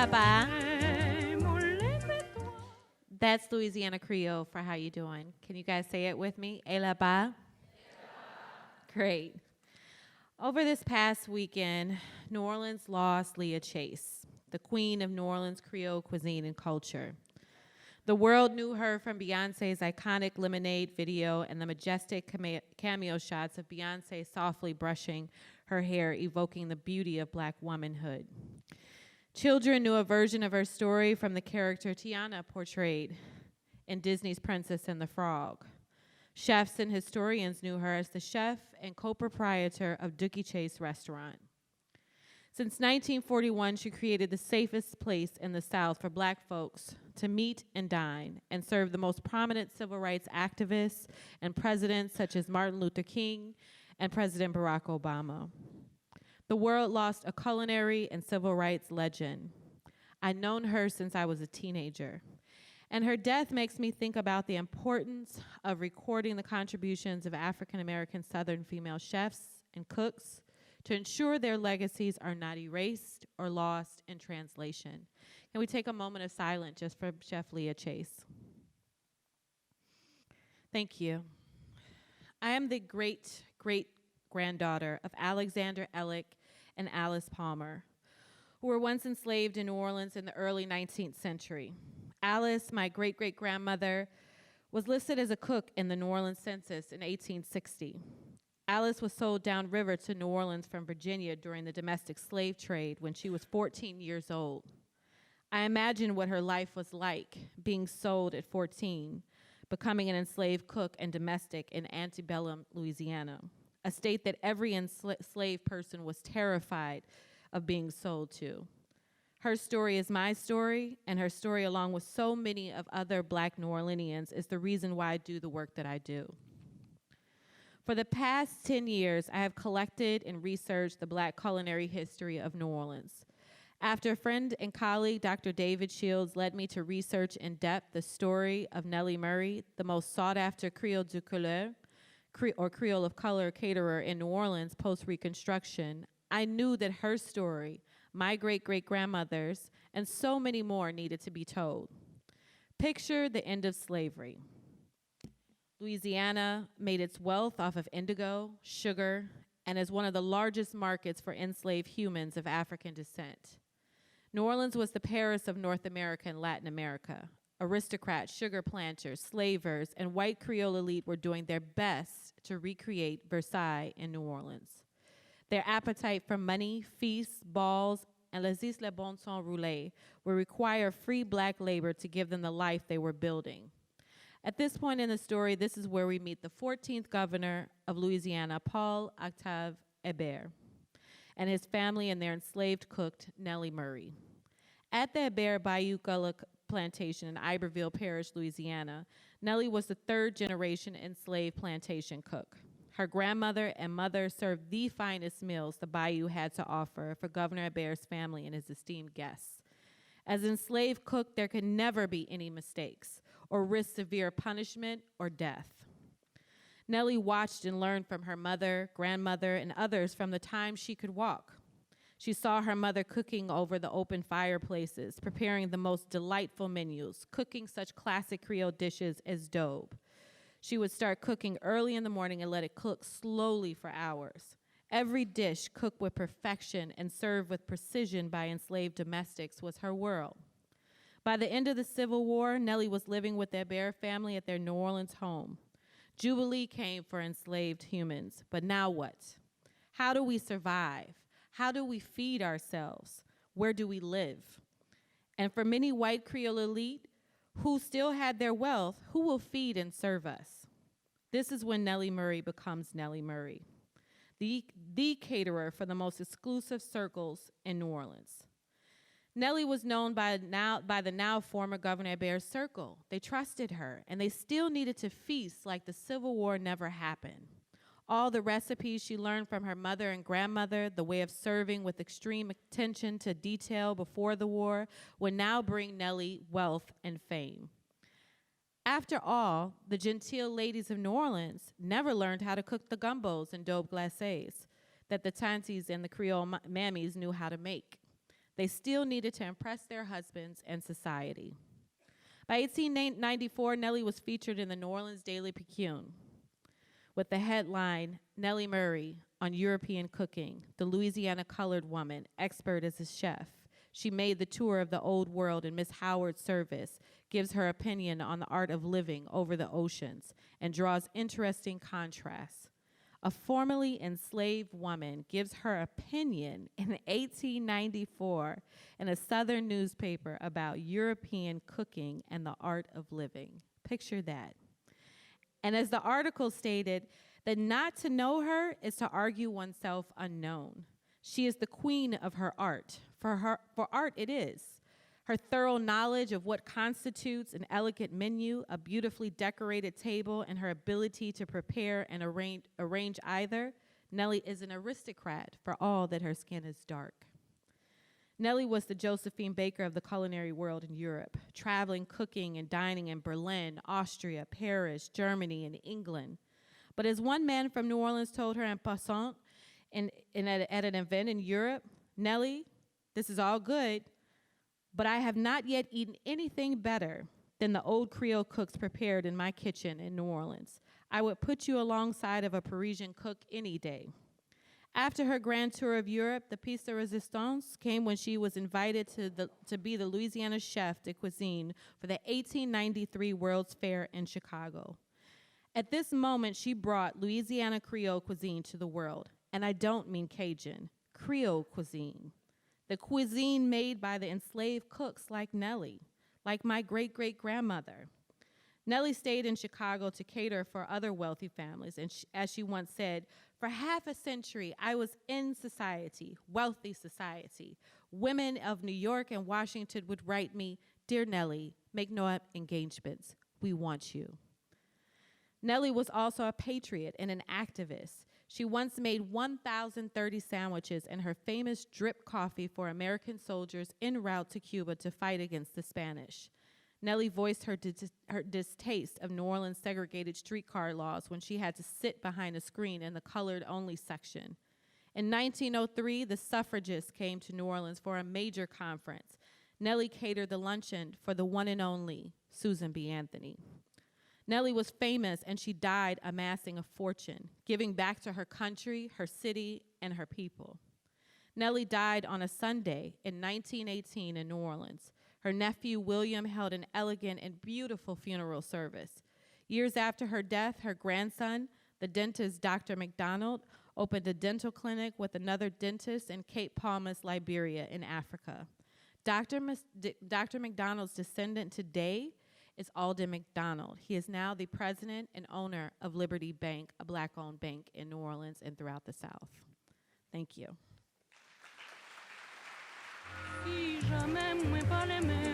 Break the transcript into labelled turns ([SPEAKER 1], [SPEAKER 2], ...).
[SPEAKER 1] là-bas. That's Louisiana Creole for how you doing. Can you guys say it with me? Et là-bas? Great. Over this past weekend, New Orleans lost Leah Chase, the queen of New Orleans Creole cuisine and culture. The world knew her from Beyonce's iconic Lemonade video and the majestic cameo shots of Beyonce softly brushing her hair, evoking the beauty of Black womanhood. Children knew a version of her story from the character Tiana portrayed in Disney's Princess and the Frog. Chefs and historians knew her as the chef and co-proprietor of Dookie Chase Restaurant. Since 1941, she created the safest place in the South for Black folks to meet and dine, and served the most prominent civil rights activists and presidents such as Martin Luther King and President Barack Obama. The world lost a culinary and civil rights legend. I'd known her since I was a teenager, and her death makes me think about the importance of recording the contributions of African-American Southern female chefs and cooks to ensure their legacies are not erased or lost in translation. Can we take a moment of silence just for Chef Leah Chase? Thank you. I am the great-great-granddaughter of Alexander Ellick and Alice Palmer, who were once enslaved in New Orleans in the early 19th century. Alice, my great-great-grandmother, was listed as a cook in the New Orleans census in 1860. Alice was sold downriver to New Orleans from Virginia during the domestic slave trade when she was 14 years old. I imagine what her life was like, being sold at 14, becoming an enslaved cook and domestic in antebellum Louisiana, a state that every enslaved person was terrified of being sold to. Her story is my story, and her story, along with so many of other Black New Orleanians, is the reason why I do the work that I do. For the past 10 years, I have collected and researched the Black culinary history of New Orleans. After friend and colleague Dr. David Shields led me to research in depth the story of Nellie Murray, the most sought-after Creole du couleur, or Creole of color caterer in New Orleans post-Reconstruction, I knew that her story, my great-great-grandmother's, and so many more needed to be told. Picture the end of slavery. Louisiana made its wealth off of indigo, sugar, and is one of the largest markets for enslaved humans of African descent. New Orleans was the Paris of North America and Latin America. Aristocrats, sugar planters, slavers, and white Creole elite were doing their best to recreate Versailles in New Orleans. Their appetite for money, feasts, balls, and les isles bon sang roulés would require free Black labor to give them the life they were building. At this point in the story, this is where we meet the 14th governor of Louisiana, Paul Octave Hébert, and his family and their enslaved cook, Nellie Murray. At the Hébert Bayou Gullah plantation in Iberville Parish, Louisiana, Nellie was the third-generation enslaved plantation cook. Her grandmother and mother served the finest meals the Bayou had to offer for Governor Hébert's family and his esteemed guests. As enslaved cook, there could never be any mistakes or risk severe punishment or death. Nellie watched and learned from her mother, grandmother, and others from the time she could walk. She saw her mother cooking over the open fireplaces, preparing the most delightful menus, cooking such classic Creole dishes as daube. She would start cooking early in the morning and let it cook slowly for hours. Every dish cooked with perfection and served with precision by enslaved domestics was her world. By the end of the Civil War, Nellie was living with the Hébert family at their New Orleans home. Jubilee came for enslaved humans, but now what? How do we survive? How do we feed ourselves? Where do we live? And for many white Creole elite who still had their wealth, who will feed and serve us? This is when Nellie Murray becomes Nellie Murray, the caterer for the most exclusive circles in New Orleans. Nellie was known by the now former Governor Hébert's circle. They trusted her, and they still needed to feast like the Civil War never happened. All the recipes she learned from her mother and grandmother, the way of serving with extreme attention to detail before the war, would now bring Nellie wealth and fame. After all, the genteel ladies of New Orleans never learned how to cook the gumbos and daube glacés that the tanties and the Creole mammies knew how to make. They still needed to impress their husbands and society. By 1894, Nellie was featured in the New Orleans Daily Picayune with the headline, Nellie Murray on European Cooking, the Louisiana colored woman, expert as a chef. She made the tour of the old world in Miss Howard's service, gives her opinion on the art of living over the oceans, and draws interesting contrasts. A formerly enslaved woman gives her opinion in 1894 in a Southern newspaper about European cooking and the art of living. Picture that. And as the article stated, that not to know her is to argue oneself unknown. She is the queen of her art. For art it is. Her thorough knowledge of what constitutes an elegant menu, a beautifully decorated table, and her ability to prepare and arrange either, Nellie is an aristocrat for all that her skin is dark. Nellie was the Josephine Baker of the culinary world in Europe, traveling, cooking, and dining in Berlin, Austria, Paris, Germany, and England. But as one man from New Orleans told her en passant at an event in Europe, Nellie, this is all good, but I have not yet eaten anything better than the old Creole cooks prepared in my kitchen in New Orleans. I would put you alongside of a Parisian cook any day. After her grand tour of Europe, the piece de resistance came when she was invited to be the Louisiana chef de cuisine for the 1893 World's Fair in Chicago. At this moment, she brought Louisiana Creole cuisine to the world. And I don't mean Cajun, Creole cuisine. The cuisine made by the enslaved cooks like Nellie, like my great-great-grandmother. Nellie stayed in Chicago to cater for other wealthy families, and as she once said, for half a century, I was in society, wealthy society. Women of New York and Washington would write me, Dear Nellie, make no engagements. We want you. Nellie was also a patriot and an activist. She once made 1,030 sandwiches and her famous drip coffee for American soldiers en route to Cuba to fight against the Spanish. Nellie voiced her distaste of New Orleans' segregated streetcar laws when she had to sit behind a screen in the colored-only section. In 1903, the suffragists came to New Orleans for a major conference. Nellie catered the luncheon for the one and only Susan B. Anthony. Nellie was famous, and she died amassing a fortune, giving back to her country, her city, and her people. Nellie died on a Sunday in 1918 in New Orleans. Her nephew, William, held an elegant and beautiful funeral service. Years after her death, her grandson, the dentist Dr. McDonald, opened a dental clinic with another dentist in Cape Palmas, Liberia, in Africa. Dr. McDonald's descendant today is Alden McDonald. He is now the president and owner of Liberty Bank, a Black-owned bank in New Orleans and throughout the South. Thank you. Si jamais moi pas l'aimer,